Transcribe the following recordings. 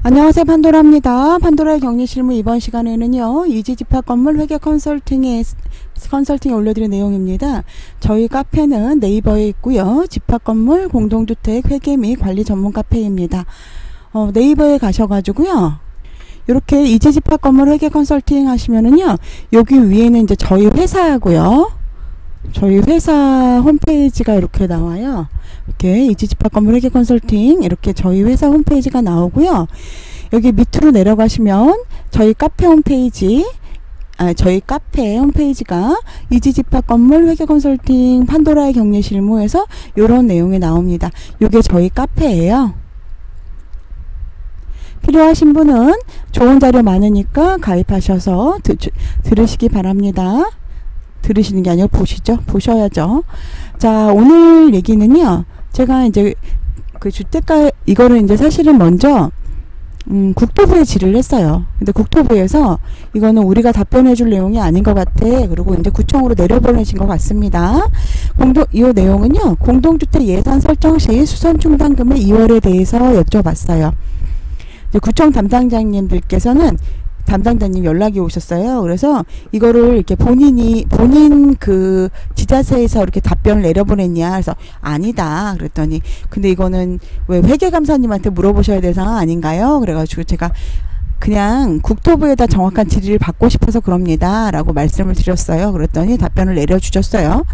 안녕하세요, 판도라입니다. 판도라의 격리실무 이번 시간에는요, 이지집합건물 회계 컨설팅에 올려드린 내용입니다. 저희 카페는 네이버에 있고요. 집합건물 공동주택 회계 및 관리 전문 카페입니다. 네이버에 가셔가지고요, 이렇게 이지집합건물 회계 컨설팅 하시면은요, 여기 위에는 이제 저희 회사고요. 저희 회사 홈페이지가 이렇게 나와요. 이렇게 이지집합건물 회계 컨설팅 이렇게 저희 회사 홈페이지가 나오고요. 여기 밑으로 내려가시면 저희 카페 홈페이지, 저희 카페 홈페이지가 이지집합건물 회계 컨설팅 판도라의 격리실무에서 이런 내용이 나옵니다. 이게 저희 카페예요. 필요하신 분은 좋은 자료 많으니까 가입하셔서 들으시기 바랍니다. 들으시는 게 아니고 보셔야죠. 자, 오늘 얘기는요, 제가 이제 그 주택가, 이거를 이제 사실은 먼저 국토부에 질의를 했어요. 근데 국토부에서 이거는 우리가 답변해 줄 내용이 아닌 것 같아. 그리고 이제 구청으로 내려보내신 것 같습니다. 이 내용은요, 공동주택 예산 설정 시 수선 충당금의 2월에 대해서 여쭤봤어요. 이제 구청 담당자님들께서는 담당자님 연락이 오셨어요. 그래서 이거를 이렇게 본인 그 지자체에서 이렇게 답변을 내려보냈냐. 그래서 아니다. 그랬더니 근데 이거는 왜 회계감사님한테 물어보셔야 될 상황 아닌가요? 그래가지고 제가 그냥 국토부에다 정확한 질의를 받고 싶어서 그럽니다. 라고 말씀을 드렸어요. 그랬더니 답변을 내려주셨어요.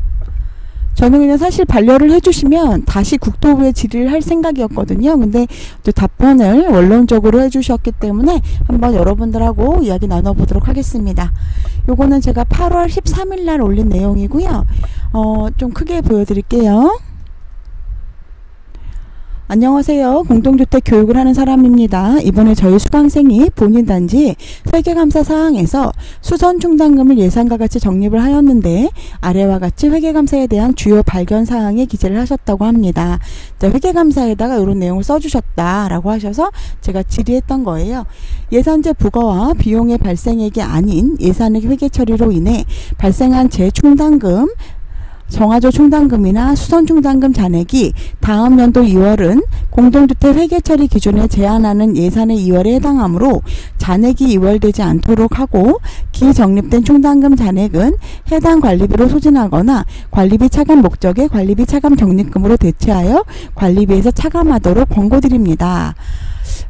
저는 그냥 사실 반려를 해주시면 다시 국토부에 질의를 할 생각이었거든요. 근데 또 답변을 원론적으로 해주셨기 때문에 한번 여러분들하고 이야기 나눠보도록 하겠습니다. 요거는 제가 8월 13일 날 올린 내용이고요. 좀 크게 보여드릴게요. 안녕하세요. 공동주택 교육을 하는 사람입니다. 이번에 저희 수강생이 본인 단지 회계감사 사항에서 수선 충당금을 예산과 같이 적립을 하였는데 아래와 같이 회계감사에 대한 주요 발견 사항에 기재를 하셨다고 합니다. 자, 회계감사에다가 이런 내용을 써주셨다라고 하셔서 제가 질의했던 거예요. 예산제 부과와 비용의 발생액이 아닌 예산의 회계 처리로 인해 발생한 재충당금, 정화조 충당금이나 수선 충당금 잔액이 다음 연도 2월은 공동주택 회계처리 기준에 제한하는 예산의 2월에 해당하므로 잔액이 2월되지 않도록 하고 기적립된 충당금 잔액은 해당 관리비로 소진하거나 관리비 차감 목적의 관리비 차감 적립금으로 대체하여 관리비에서 차감하도록 권고드립니다.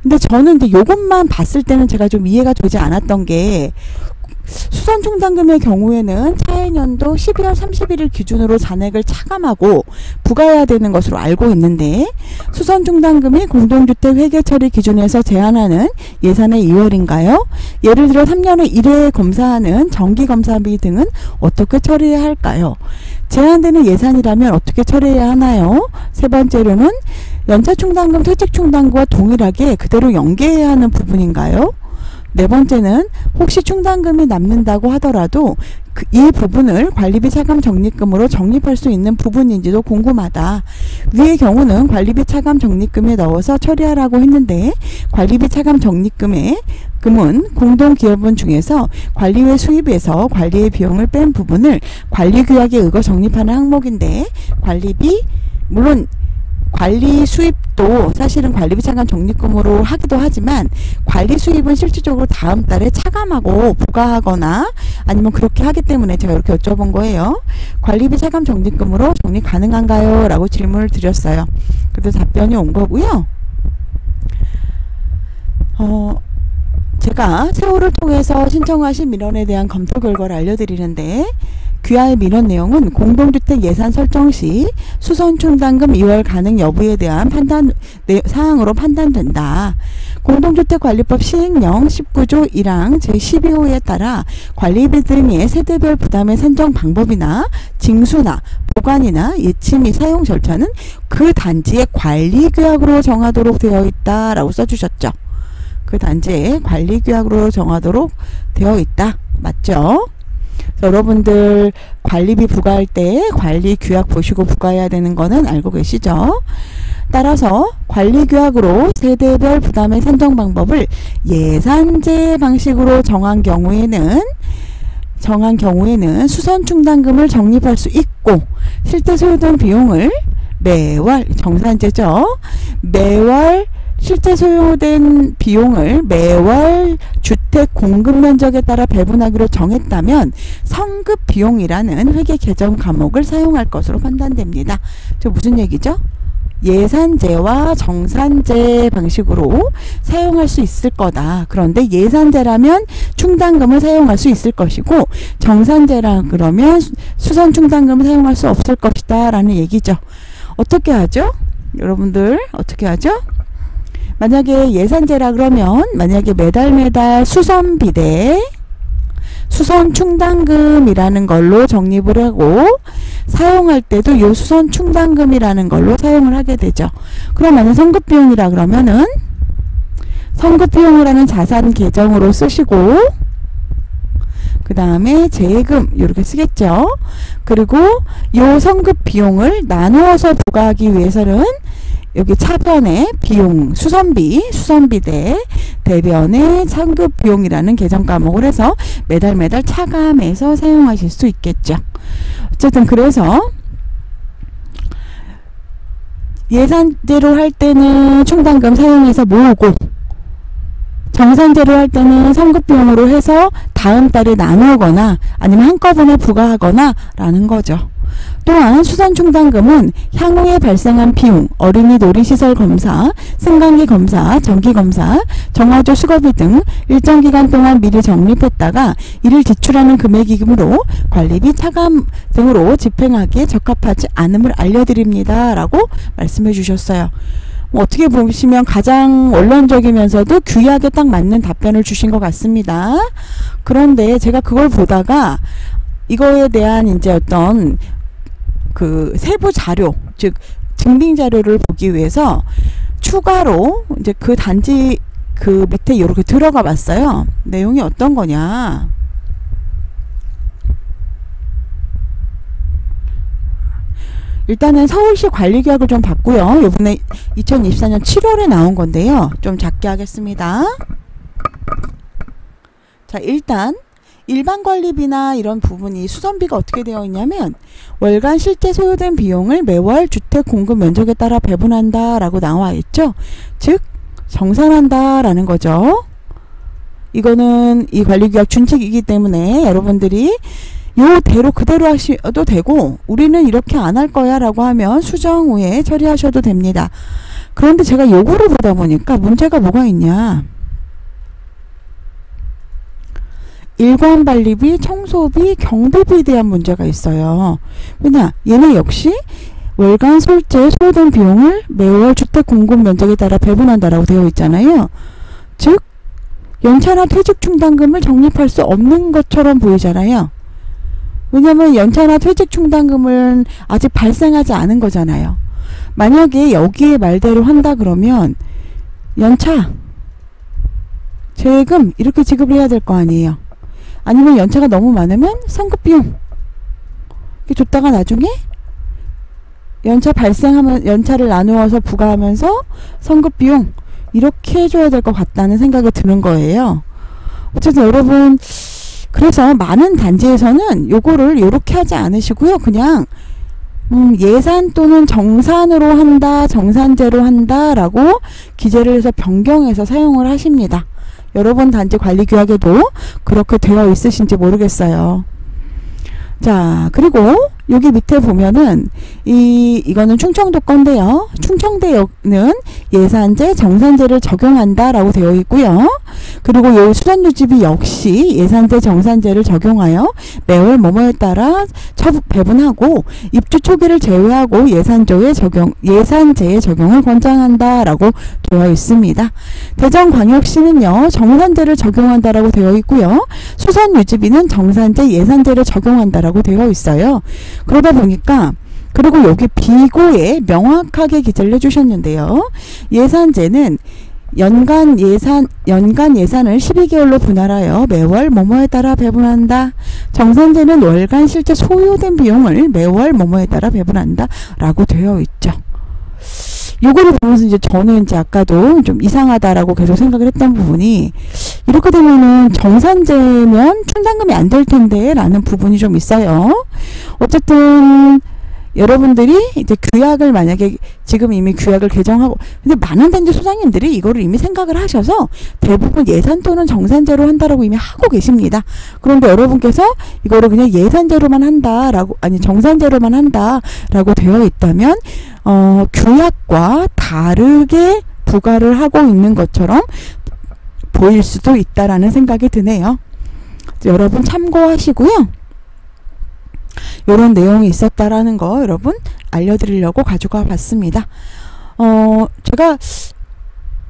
근데 저는 이제 요것만 봤을 때는 제가 좀 이해가 되지 않았던 게, 수선 충당금의 경우에는 차해년도 12월 31일 기준으로 잔액을 차감하고 부과해야 되는 것으로 알고 있는데, 수선 충당금이 공동주택 회계 처리 기준에서 제한하는 예산의 2월인가요? 예를 들어 3년에 1회 검사하는 정기검사비 등은 어떻게 처리해야 할까요? 제한되는 예산이라면 어떻게 처리해야 하나요? 세 번째로는 연차 충당금, 퇴직 충당금과 동일하게 그대로 연계해야 하는 부분인가요? 네 번째는 혹시 충당금이 남는다고 하더라도 이 부분을 관리비 차감 적립금으로 적립할 수 있는 부분인지도 궁금하다. 위의 경우는 관리비 차감 적립금에 넣어서 처리하라고 했는데, 관리비 차감 적립금은 공동기업원 중에서 관리회 수입에서 관리의 비용을 뺀 부분을 관리규약에 의거 적립하는 항목인데, 관리비, 물론 관리 수입도 사실은 관리비 차감 적립금으로 하기도 하지만 관리 수입은 실질적으로 다음 달에 차감하고 부과하거나 아니면 그렇게 하기 때문에 제가 이렇게 여쭤본 거예요. 관리비 차감 적립금으로 적립 가능한가요? 라고 질문을 드렸어요. 그래서 답변이 온 거고요. 제가 세호를 통해서 신청하신 민원에 대한 검토 결과를 알려드리는데, 귀하의 민원 내용은 공동주택 예산 설정 시 수선 충당금 2월 가능 여부에 대한 사항으로 판단된다. 공동주택관리법 시행령 19조 1항 제12호에 따라 관리비 등의 세대별 부담의 산정 방법이나 징수나 보관이나 예치 및 사용 절차는 그 단지의 관리규약으로 정하도록 되어 있다라고 써주셨죠. 그 단지의 관리규약으로 정하도록 되어 있다. 맞죠? 여러분들 관리비 부과할 때 관리규약 보시고 부과해야 되는 거는 알고 계시죠? 따라서 관리규약으로 세대별 부담의 산정 방법을 예산제 방식으로 정한 경우에는 수선 충당금을 적립할 수 있고, 실제 소요된 비용을 매월, 정산제죠, 매월 실제 소요된 비용을 매월 주택 공급 면적에 따라 배분하기로 정했다면 성급 비용이라는 회계 개정 과목을 사용할 것으로 판단됩니다. 저 무슨 얘기죠? 예산제와 정산제 방식으로 사용할 수 있을 거다. 그런데 예산제라면 충당금을 사용할 수 있을 것이고 정산제라 그러면 수선 충당금을 사용할 수 없을 것이다 라는 얘기죠. 어떻게 하죠? 여러분들 어떻게 하죠? 만약에 예산제라 그러면 만약에 매달 수선비 대 수선 충당금이라는 걸로 적립을 하고 사용할 때도 요 수선 충당금이라는 걸로 사용을 하게 되죠. 그러면 성급비용이라 그러면은 성급비용이라는 자산 계정으로 쓰시고 그 다음에 재금 이렇게 쓰겠죠. 그리고 요 성급비용을 나누어서 부과하기 위해서는 여기 차변에 비용 수선비 대 대변에 성급비용이라는 계정 과목을 해서 매달 차감해서 사용하실 수 있겠죠. 어쨌든 그래서 예산제로 할 때는 충당금 사용해서 모으고 정산제로 할 때는 성급비용으로 해서 다음 달에 나누거나 아니면 한꺼번에 부과하거나 라는 거죠. 또한 수선충당금은 향후에 발생한 비용, 어린이 놀이시설 검사, 승강기 검사, 정기검사, 정화조 수거비 등 일정 기간 동안 미리 적립했다가 이를 지출하는 금액이므로 관리비, 차감 등으로 집행하기에 적합하지 않음을 알려드립니다. 라고 말씀해 주셨어요. 어떻게 보시면 가장 원론적이면서도 규약에 딱 맞는 답변을 주신 것 같습니다. 그런데 제가 그걸 보다가 이거에 대한 이제 어떤 그 세부 자료, 즉 증빙 자료를 보기 위해서 추가로 이제 그 단지 그 밑에 이렇게 들어가 봤어요. 내용이 어떤 거냐? 일단은 서울시 관리계약을 좀 봤고요. 이번에 2024년 7월에 나온 건데요. 좀 작게 하겠습니다. 자, 일단 일반 관리비나 이런 부분이 수선비가 어떻게 되어 있냐면 월간 실제 소요된 비용을 매월 주택 공급 면적에 따라 배분한다 라고 나와 있죠. 즉 정산한다 라는 거죠. 이거는 이 관리규약 준칙이기 때문에 여러분들이 요대로 그대로 하셔도 되고 우리는 이렇게 안 할 거야 라고 하면 수정 후에 처리하셔도 됩니다. 그런데 제가 요거를 보다 보니까 문제가 뭐가 있냐, 일괄관리비, 청소비, 경비비에 대한 문제가 있어요. 왜냐, 얘네 역시 월간 실제 소요된 비용을 매월 주택 공급 면적에 따라 배분한다라고 되어 있잖아요. 즉 연차나 퇴직 충당금을 적립할 수 없는 것처럼 보이잖아요. 왜냐면 연차나 퇴직 충당금은 아직 발생하지 않은 거잖아요. 만약에 여기에 말대로 한다 그러면 연차, 재금 이렇게 지급을 해야 될 거 아니에요. 아니면 연차가 너무 많으면 성급비용 이렇게 줬다가 나중에 연차 발생하면 연차를 나누어서 부과하면서 성급비용 이렇게 해줘야 될 것 같다는 생각이 드는 거예요. 어쨌든 여러분, 그래서 많은 단지에서는 요거를 요렇게 하지 않으시고요. 그냥 예산 또는 정산으로 한다, 정산제로 한다 라고 기재를 해서 변경해서 사용을 하십니다. 여러분 단지 관리규약에도 그렇게 되어 있으신지 모르겠어요. 자, 그리고 여기 밑에 보면은 이거는 충청도 건데요. 충청대역은 예산제, 정산제를 적용한다 라고 되어 있고요. 그리고 이 수선유지비 역시 예산제, 정산제를 적용하여 매월 뭐뭐에 따라 배분하고 입주 초기를 제외하고 예산제의 적용을 권장한다 라고 되어 있습니다. 대전광역시는요, 정산제를 적용한다 라고 되어 있고요. 수선유지비는 정산제, 예산제를 적용한다 라고 되어 있어요. 그러다 보니까, 그리고 여기 비고에 명확하게 기재를 해주셨는데요. 예산제는 연간 예산을 12개월로 분할하여 매월 뭐뭐에 따라 배분한다. 정산제는 월간 실제 소요된 비용을 매월 뭐뭐에 따라 배분한다 라고 되어 있죠. 요거를 보면서 이제 저는 이제 아까도 좀 이상하다라고 계속 생각을 했던 부분이, 이렇게 되면은 정산제면 충당금이 안 될 텐데 라는 부분이 좀 있어요. 어쨌든 여러분들이 이제 규약을 만약에 지금 이미 규약을 개정하고, 근데 많은 단지 소장님들이 이거를 이미 생각을 하셔서 대부분 예산 또는 정산제로 한다라고 이미 하고 계십니다. 그런데 여러분께서 이거를 그냥 예산제로만 한다라고, 아니 정산제로만 한다라고 되어 있다면 규약과 다르게 부과를 하고 있는 것처럼 보일 수도 있다라는 생각이 드네요. 여러분 참고하시고요. 이런 내용이 있었다라는 거 여러분 알려드리려고 가져가 봤습니다.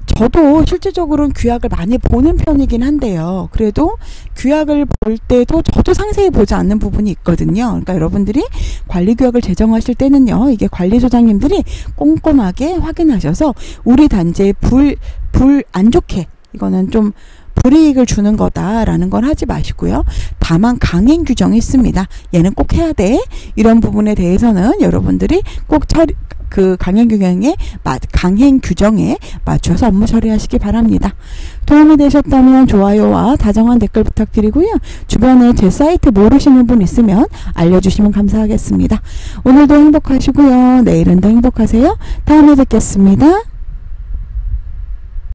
저도 실질적으로는 규약을 많이 보는 편이긴 한데요. 그래도 규약을 볼 때도 저도 상세히 보지 않는 부분이 있거든요. 그러니까 여러분들이 관리규약을 제정하실 때는요, 이게 관리소장님들이 꼼꼼하게 확인하셔서 우리 단지에 불 안 좋게, 이거는 좀 불이익을 주는 거다라는 건 하지 마시고요. 다만 강행 규정이 있습니다. 얘는 꼭 해야 돼. 이런 부분에 대해서는 여러분들이 꼭 그 강행 규정에 맞춰서 업무 처리하시기 바랍니다. 도움이 되셨다면 좋아요와 다정한 댓글 부탁드리고요. 주변에 제 사이트 모르시는 분 있으면 알려주시면 감사하겠습니다. 오늘도 행복하시고요. 내일은 더 행복하세요. 다음에 뵙겠습니다.